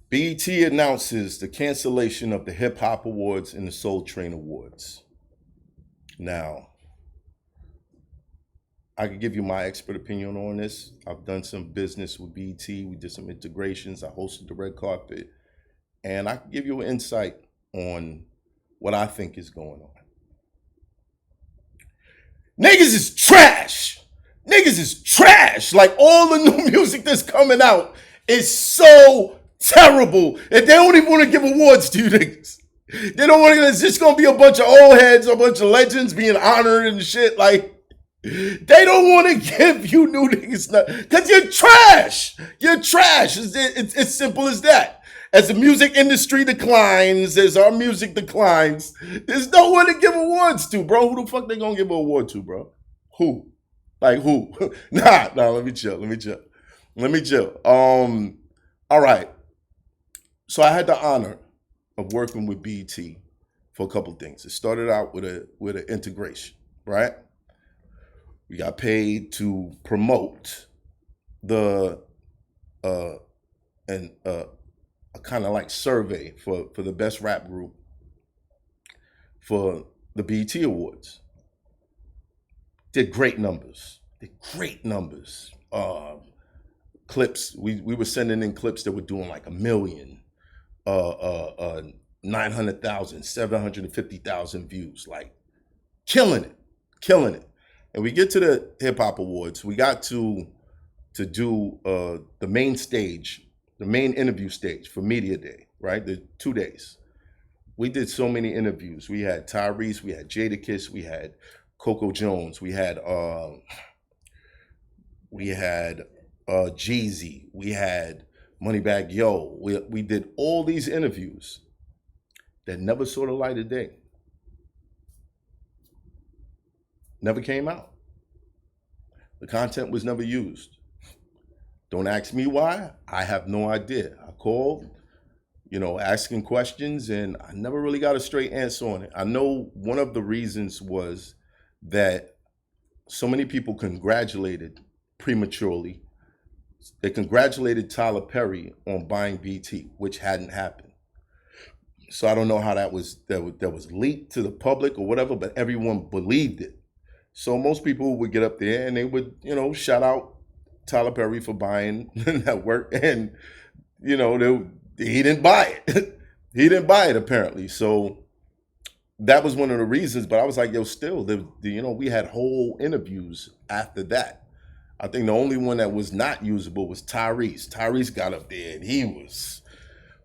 BET announces the cancellation of the Hip Hop Awards and the Soul Train Awards. Now, I could give you my expert opinion on this. I've done some business with BET. We did some integrations. I hosted the red carpet. And I can give you an insight on what I think is going on. Niggas is trash. Niggas is trash. Like all the new music that's coming out is so terrible. And they don't even want to give awards to you niggas. They don't want to, it's just gonna be a bunch of old heads, a bunch of legends being honored and shit. Like, they don't want to give you new niggas because you're trash. You're trash. It's simple as that. As the music industry declines, as our music declines, there's no one to give awards to, bro. Who the fuck they gonna give an award to, bro? Who? Like who? Nah, let me chill. All right. So I had the honor of working with BET for a couple of things. It started out with an integration, right? We got paid to promote the a kind of like survey for the best rap group for the BET Awards. Did great numbers. Clips. We were sending in clips that were doing like 1 million, 900,000, 750,000 views. Like killing it. And we get to the Hip Hop Awards. We got to do the main stage, the main interview stage for Media Day, right? The 2 days. We did so many interviews. We had Tyrese, we had Jadakiss, we had Coco Jones, we had Jeezy, we had Moneybagg Yo. We did all these interviews that never saw the light of day. Never came out. The content was never used. Don't ask me why. I have no idea. I called, asking questions, and I never really got a straight answer on it. I know one of the reasons was that so many people congratulated prematurely. They congratulated Tyler Perry on buying BT, which hadn't happened. So I don't know how that was leaked to the public or whatever, but everyone believed it. So most people would get up there and they would, shout out Tyler Perry for buying the network, and he didn't buy it. He didn't buy it apparently. So that was one of the reasons. But I was like, still, we had whole interviews after that. I think the only one that was not usable was Tyrese. Tyrese got up there and he was,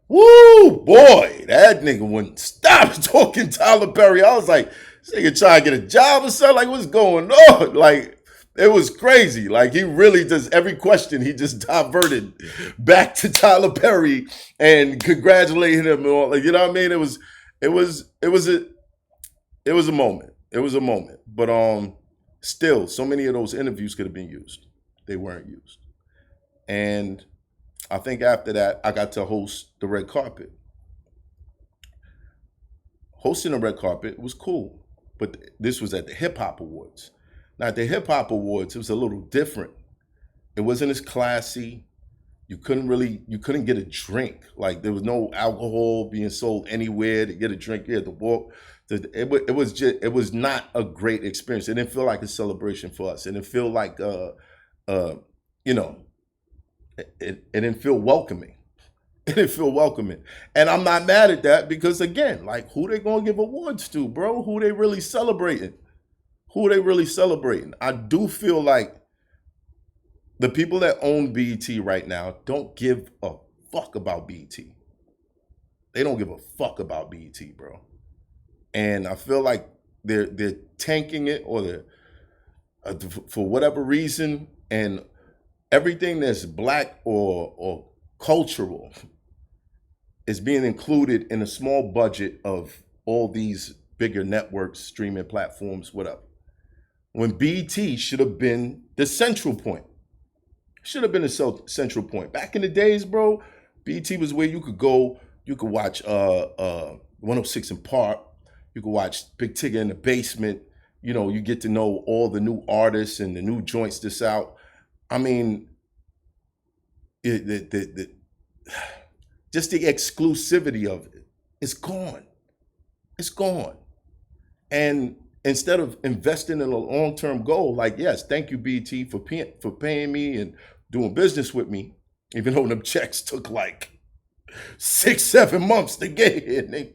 woo, boy, that nigga wouldn't stop talking Tyler Perry. I was like, this nigga trying to get a job or something? Like, what's going on? Like, it was crazy. Like, he really does every question. He just diverted back to Tyler Perry and congratulating him. Like, you know what I mean? It was a moment. It was a moment. But still, so many of those interviews could have been used. They weren't used. And I think after that, I got to host the red carpet. Hosting the red carpet was cool. But this was at the Hip Hop Awards. Now, at the Hip Hop Awards, it was a little different. It wasn't as classy. You couldn't get a drink. Like, there was no alcohol being sold anywhere. To get a drink, you had to walk. It was not a great experience. It didn't feel like a celebration for us. It didn't feel like, it didn't feel welcoming. It didn't feel welcoming. And I'm not mad at that because, again, like, who they gonna give awards to, bro? Who they really celebrating? I do feel like the people that own BET right now don't give a fuck about BET. They don't give a fuck about BET, bro. And I feel like they're tanking it, or they're for whatever reason, and everything that's black or cultural is being included in a small budget of all these bigger networks, streaming platforms, whatever. When BET should have been the central point. Should have been the central point. Back in the days, bro, BET was where you could go, you could watch 106 in Park, you could watch Big Tigger in the Basement. You get to know all the new artists and the new joints that's out. I mean, just the exclusivity of it. It's gone. It's gone. And instead of investing in a long-term goal, like, yes, thank you, BT, for paying me and doing business with me, even though them checks took like 6-7 months to get here.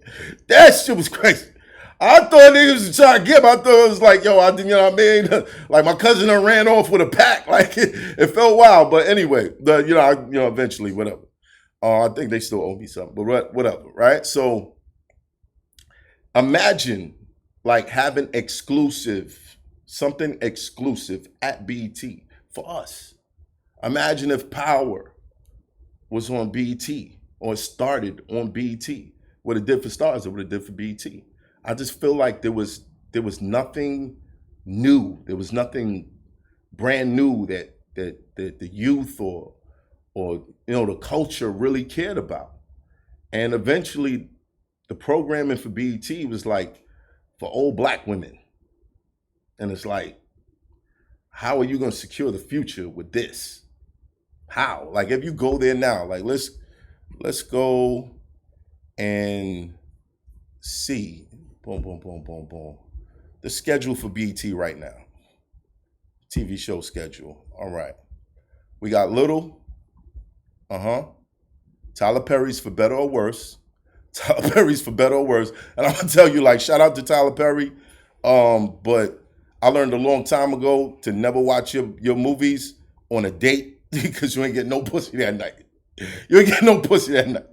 That shit was crazy. I thought niggas was trying to get him. I thought it was like, yo, you know what I mean? Like my cousin ran off with a pack. Like it felt wild. But anyway, eventually, whatever. I think they still owe me something, but whatever, right? So imagine like having something exclusive at BET for us. Imagine if Power was on BET or started on BET. What it did for Stars, it would have did for BET. I just feel like there was nothing new. There was nothing brand new that the youth or the culture really cared about. And eventually the programming for BET was like for old Black women. And it's like, how are you gonna secure the future with this? How? Like if you go there now, like let's go and see, boom, boom, boom, boom, boom. The schedule for BET right now. TV show schedule. All right. We got Little. Tyler Perry's For Better or Worse. Tyler Perry's For Better or Worse. And I'm gonna tell you, like, shout out to Tyler Perry. But I learned a long time ago to never watch your movies on a date because you ain't getting no pussy that night. You ain't getting no pussy that night.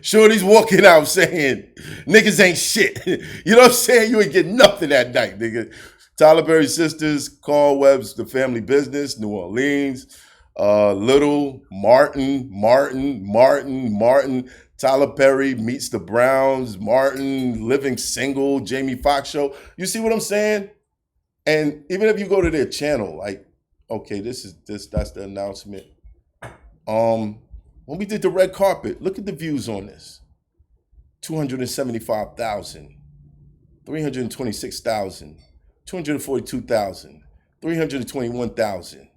Shorty's walking out saying, niggas ain't shit. You know what I'm saying? You ain't getting nothing that night, nigga. Tyler Perry's sisters, Carl Webb's The Family Business, New Orleans, Little, Martin, Tyler Perry Meets the Browns, Martin, Living Single, Jamie Foxx Show. You see what I'm saying? And even if you go to their channel, like, okay, that's the announcement. When we did the red carpet, look at the views on this. 275,000, 326,000, 242,000, 321,000,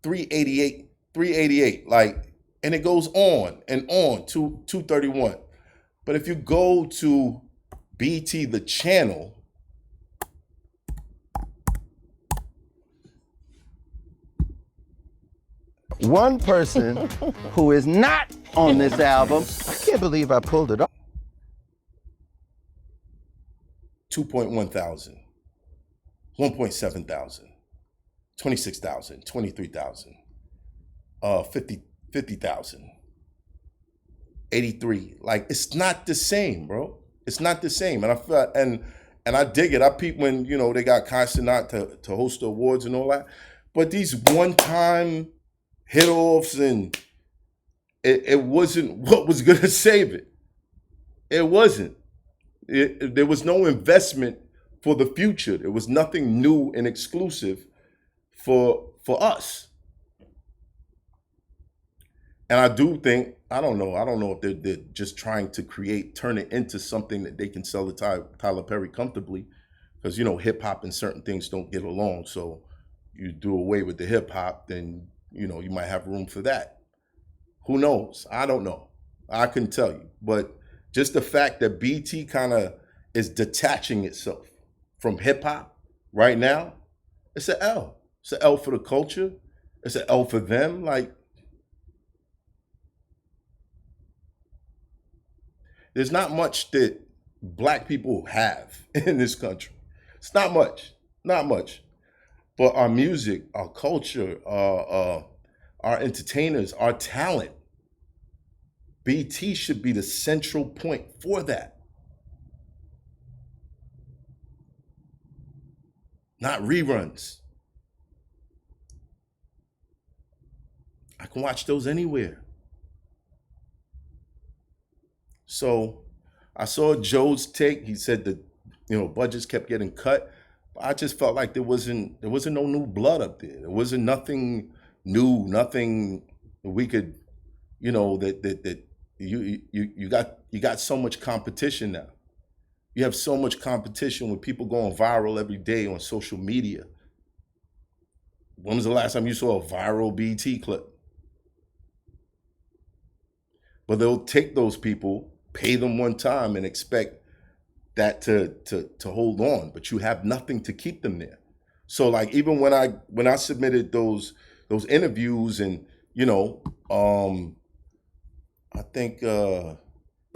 388, like, and it goes on and on to 231. But if you go to BT, the channel, one person who is not on this album, I can't believe I pulled it off. 2.1 thousand, 1.7 thousand, 26,000, 23,000, 50,000, 83. Like, it's not the same, bro. It's not the same. And I feel, and I dig it. I peep when, they got Constant to host the awards and all that. But these one-time hit-offs, and it wasn't what was going to save it. It wasn't. There was no investment for the future. There was nothing new and exclusive for us. And I do think, I don't know if they're just trying to turn it into something that they can sell to Tyler Perry comfortably, because, hip hop and certain things don't get along. So you do away with the hip hop, then, you might have room for that. Who knows? I don't know. I couldn't tell you. But just the fact that BT kind of is detaching itself from hip hop right now, it's an L. It's an L for the culture. It's an L for them. Like, there's not much that Black people have in this country. It's not much. But our music, our culture, our entertainers, our talent, BT should be the central point for that. Not reruns. I can watch those anywhere. So I saw Joe's take. He said that, budgets kept getting cut. But I just felt like there wasn't no new blood up there. There wasn't nothing new, nothing we could, that you got so much competition now. You have so much competition with people going viral every day on social media. When was the last time you saw a viral BT clip? But they'll take those people, pay them one time, and expect that to hold on. But you have nothing to keep them there. So like even when I submitted those interviews, and I think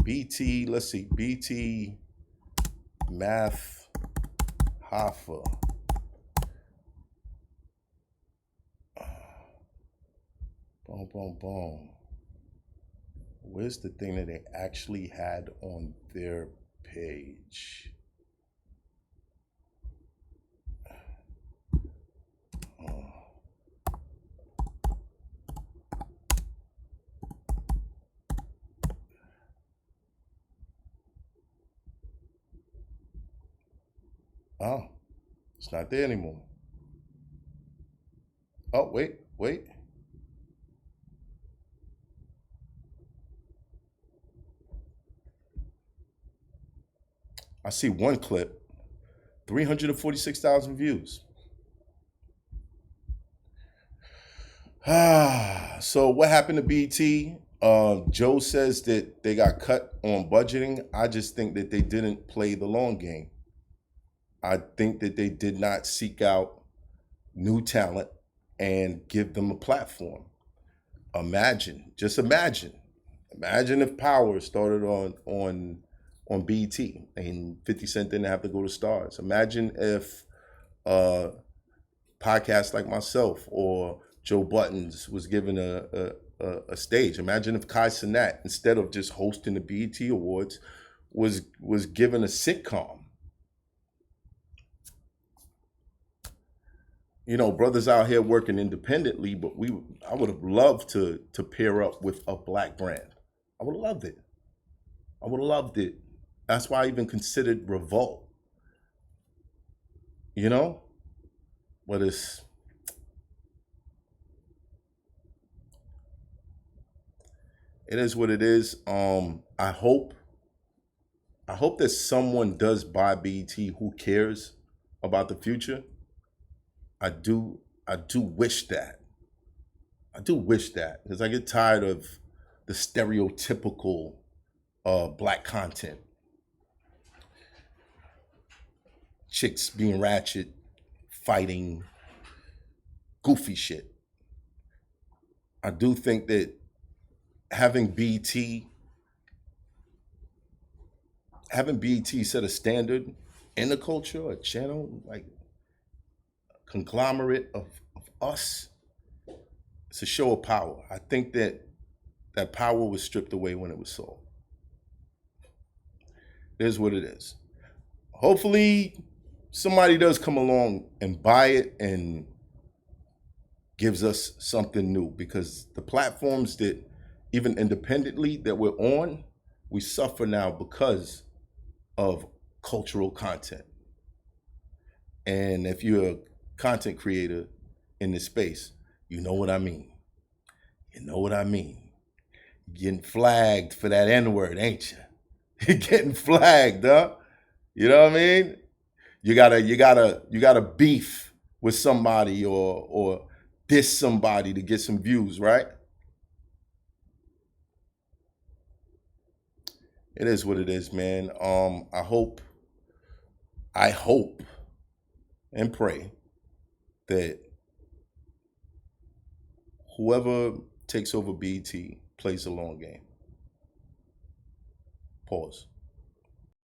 BT, let's see, BT Math Hoffa. Boom, boom, boom. Where's the thing that they actually had on their page? Oh, it's not there anymore. Oh, wait. I see one clip, 346,000 views. So what happened to BT? Joe says that they got cut on budgeting. I just think that they didn't play the long game. I think that they did not seek out new talent and give them a platform. Just imagine if Power started on BT and 50 Cent didn't have to go to Stars. Imagine if podcasts like myself or Joe Buttons was given a stage. Imagine if Kai Cenat, instead of just hosting the BET Awards, was given a sitcom. Brothers out here working independently, but I would have loved to pair up with a black brand. I would have loved it. That's why I even considered Revolt. But it is what it is. I hope that someone does buy BET who cares about the future. I do wish that. Because I get tired of the stereotypical black content. Chicks being ratchet, fighting, goofy shit. I do think that having BET set a standard in the culture, a channel, like conglomerate of us, it's a show of power. I think that power was stripped away when it was sold. It is what it is. Hopefully somebody does come along and buy it and gives us something new, because the platforms that even independently that we're on, we suffer now because of cultural content. And if you're a content creator in this space, you know what I mean. Getting flagged for that N-word, ain't you? You're getting flagged, huh? You know what I mean? You gotta beef with somebody or diss somebody to get some views, right? It is what it is, man. I hope and pray that whoever takes over BET plays the long game. Pause.